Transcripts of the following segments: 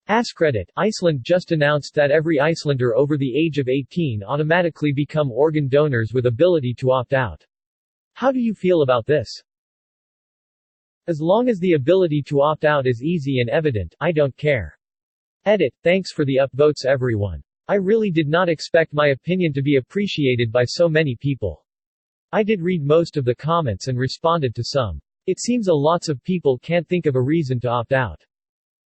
Askreddit, Iceland just announced that every Icelander over the age of 18 automatically become organ donors with ability to opt out. How do you feel about this? As long as the ability to opt out is easy and evident, I don't care. Edit, thanks for the upvotes everyone. I really did not expect my opinion to be appreciated by so many people. I did read most of the comments and responded to some. It seems a lots of people can't think of a reason to opt out.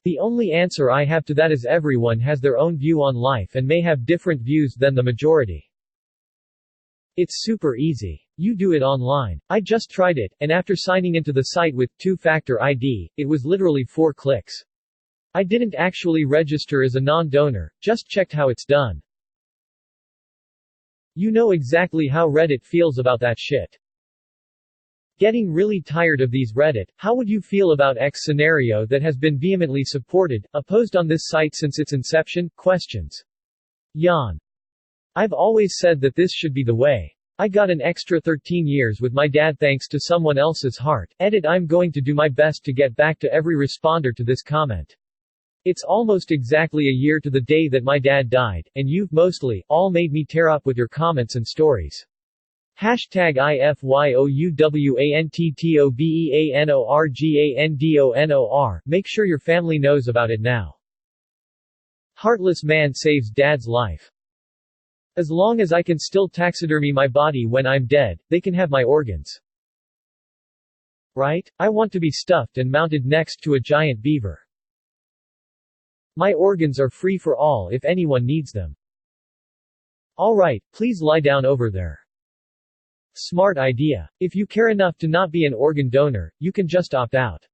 The only answer I have to that is everyone has their own view on life and may have different views than the majority. It's super easy. You do it online. I just tried it, and after signing into the site with two-factor ID, it was literally 4 clicks. I didn't actually register as a non-donor, just checked how it's done. You know exactly how Reddit feels about that shit. Getting really tired of these Reddit, how would you feel about X scenario that has been vehemently supported, opposed on this site since its inception? Questions. Yawn. I've always said that this should be the way. I got an extra 13 years with my dad thanks to someone else's heart. Edit, I'm going to do my best to get back to every responder to this comment. It's almost exactly a year to the day that my dad died, and you've mostly all made me tear up with your comments and stories. Hashtag IFYOUWANTTOBEANORGANDONOR. Make sure your family knows about it now. Heartless man saves dad's life. As long as I can still taxidermy my body when I'm dead, they can have my organs. Right? I want to be stuffed and mounted next to a giant beaver. My organs are free for all if anyone needs them. Alright, please lie down over there. Smart idea. If you care enough to not be an organ donor, you can just opt out.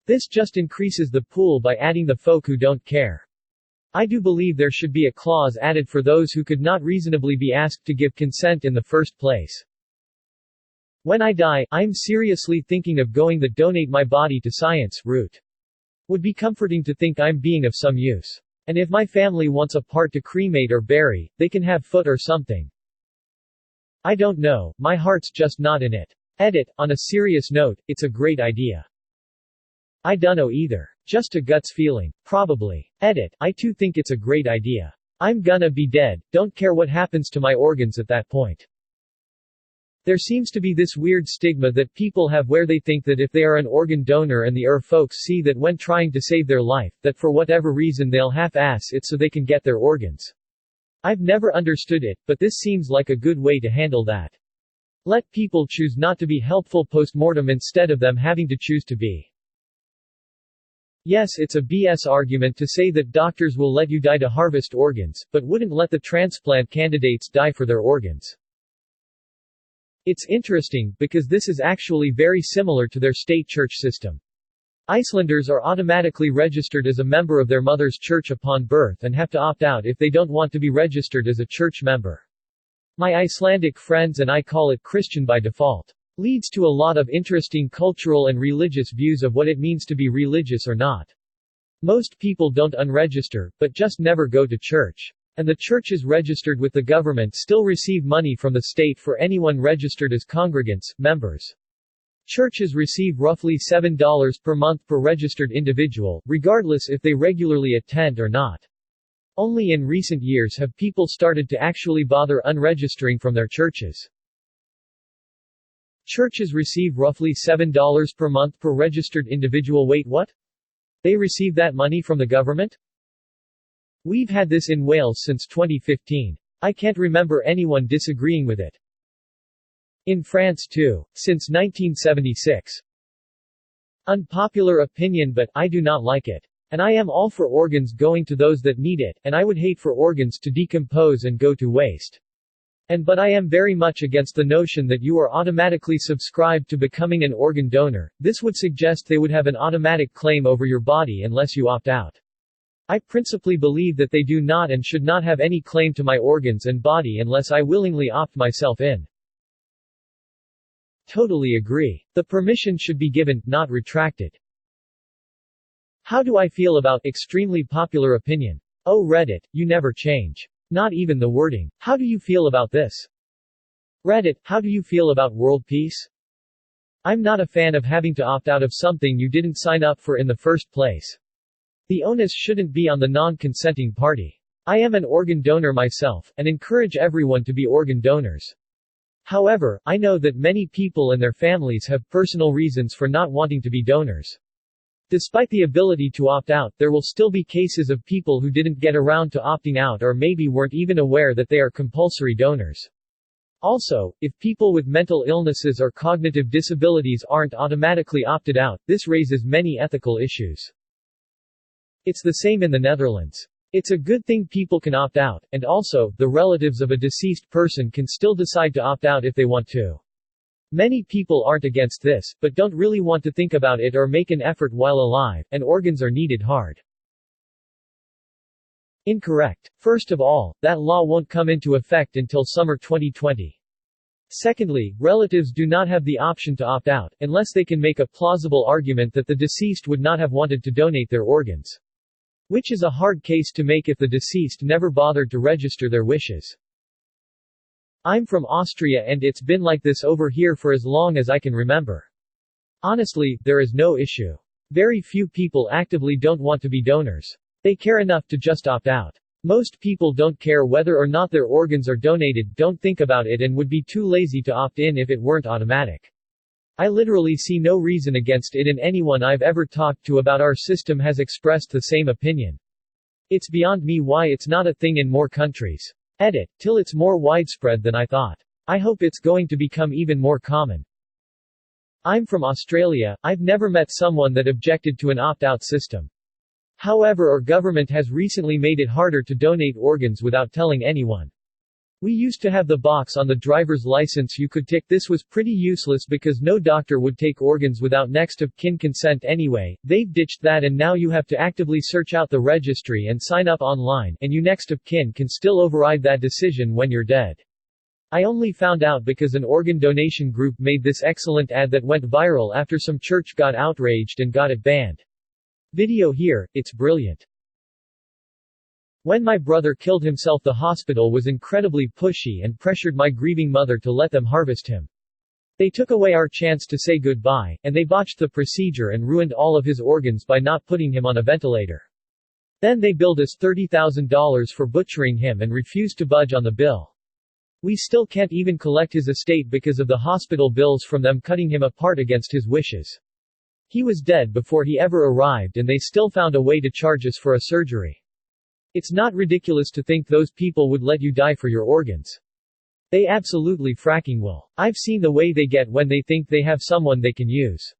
This just increases the pool by adding the folk who don't care. I do believe there should be a clause added for those who could not reasonably be asked to give consent in the first place. When I die, I'm seriously thinking of going the donate my body to science route. Would be comforting to think I'm being of some use. And if my family wants a part to cremate or bury, they can have foot or something. I don't know, my heart's just not in it. Edit, on a serious note, it's a great idea. I dunno either. Just a guts feeling. Probably. Edit, I too think it's a great idea. I'm gonna be dead, don't care what happens to my organs at that point. There seems to be this weird stigma that people have where they think that if they are an organ donor and the folks see that when trying to save their life, that for whatever reason they'll half-ass it so they can get their organs. I've never understood it, but this seems like a good way to handle that. Let people choose not to be helpful post-mortem instead of them having to choose to be. Yes, it's a BS argument to say that doctors will let you die to harvest organs, but wouldn't let the transplant candidates die for their organs. It's interesting, because this is actually very similar to their state church system. Icelanders are automatically registered as a member of their mother's church upon birth and have to opt out if they don't want to be registered as a church member. My Icelandic friends and I call it Christian by default. Leads to a lot of interesting cultural and religious views of what it means to be religious or not. Most people don't unregister, but just never go to church. And the churches registered with the government still receive money from the state for anyone registered as congregants, members. Churches receive roughly $7 per month per registered individual, regardless if they regularly attend or not. Only in recent years have people started to actually bother unregistering from their churches. Churches receive roughly $7 per month per registered individual. Wait, what? They receive that money from the government? We've had this in Wales since 2015. I can't remember anyone disagreeing with it. In France too, since 1976. Unpopular opinion, but I do not like it. And I am all for organs going to those that need it, and I would hate for organs to decompose and go to waste. But I am very much against the notion that you are automatically subscribed to becoming an organ donor. This would suggest they would have an automatic claim over your body unless you opt out. I principally believe that they do not and should not have any claim to my organs and body unless I willingly opt myself in. Totally agree. The permission should be given, not retracted. How do I feel about extremely popular opinion? Oh Reddit, you never change. Not even the wording. How do you feel about this? Reddit, how do you feel about world peace? I'm not a fan of having to opt out of something you didn't sign up for in the first place. The onus shouldn't be on the non-consenting party. I am an organ donor myself, and encourage everyone to be organ donors. However, I know that many people and their families have personal reasons for not wanting to be donors. Despite the ability to opt out, there will still be cases of people who didn't get around to opting out or maybe weren't even aware that they are compulsory donors. Also, if people with mental illnesses or cognitive disabilities aren't automatically opted out, this raises many ethical issues. It's the same in the Netherlands. It's a good thing people can opt out, and also, the relatives of a deceased person can still decide to opt out if they want to. Many people aren't against this, but don't really want to think about it or make an effort while alive, and organs are needed hard. Incorrect. First of all, that law won't come into effect until summer 2020. Secondly, relatives do not have the option to opt out, unless they can make a plausible argument that the deceased would not have wanted to donate their organs. Which is a hard case to make if the deceased never bothered to register their wishes. I'm from Austria and it's been like this over here for as long as I can remember. Honestly, there is no issue. Very few people actively don't want to be donors. They care enough to just opt out. Most people don't care whether or not their organs are donated, don't think about it and would be too lazy to opt in if it weren't automatic. I literally see no reason against it and anyone I've ever talked to about our system has expressed the same opinion. It's beyond me why it's not a thing in more countries. Edit, till it's more widespread than I thought. I hope it's going to become even more common. I'm from Australia, I've never met someone that objected to an opt-out system. However, our government has recently made it harder to donate organs without telling anyone. We used to have the box on the driver's license you could tick. This was pretty useless because no doctor would take organs without next of kin consent anyway. They've ditched that and now you have to actively search out the registry and sign up online, and you next of kin can still override that decision when you're dead. I only found out because an organ donation group made this excellent ad that went viral after some church got outraged and got it banned. Video here, it's brilliant. When my brother killed himself, the hospital was incredibly pushy and pressured my grieving mother to let them harvest him. They took away our chance to say goodbye, and they botched the procedure and ruined all of his organs by not putting him on a ventilator. Then they billed us $30,000 for butchering him and refused to budge on the bill. We still can't even collect his estate because of the hospital bills from them cutting him apart against his wishes. He was dead before he ever arrived and they still found a way to charge us for a surgery. It's not ridiculous to think those people would let you die for your organs. They absolutely fracking will. I've seen the way they get when they think they have someone they can use.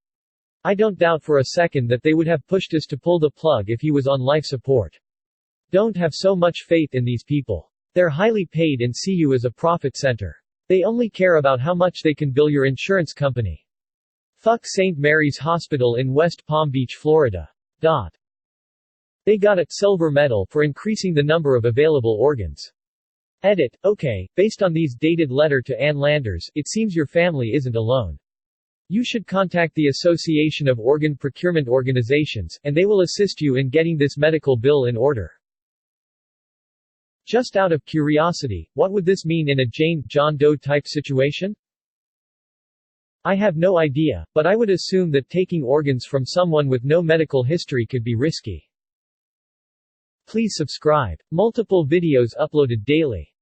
I don't doubt for a second that they would have pushed us to pull the plug if he was on life support. Don't have so much faith in these people. They're highly paid and see you as a profit center. They only care about how much they can bill your insurance company. Fuck St. Mary's Hospital in West Palm Beach, Florida. They got a silver medal for increasing the number of available organs. Edit, okay, based on these dated letter to Ann Landers, it seems your family isn't alone. You should contact the Association of Organ Procurement Organizations, and they will assist you in getting this medical bill in order. Just out of curiosity, what would this mean in a John Doe type situation? I have no idea, but I would assume that taking organs from someone with no medical history could be risky. Please subscribe. Multiple videos uploaded daily.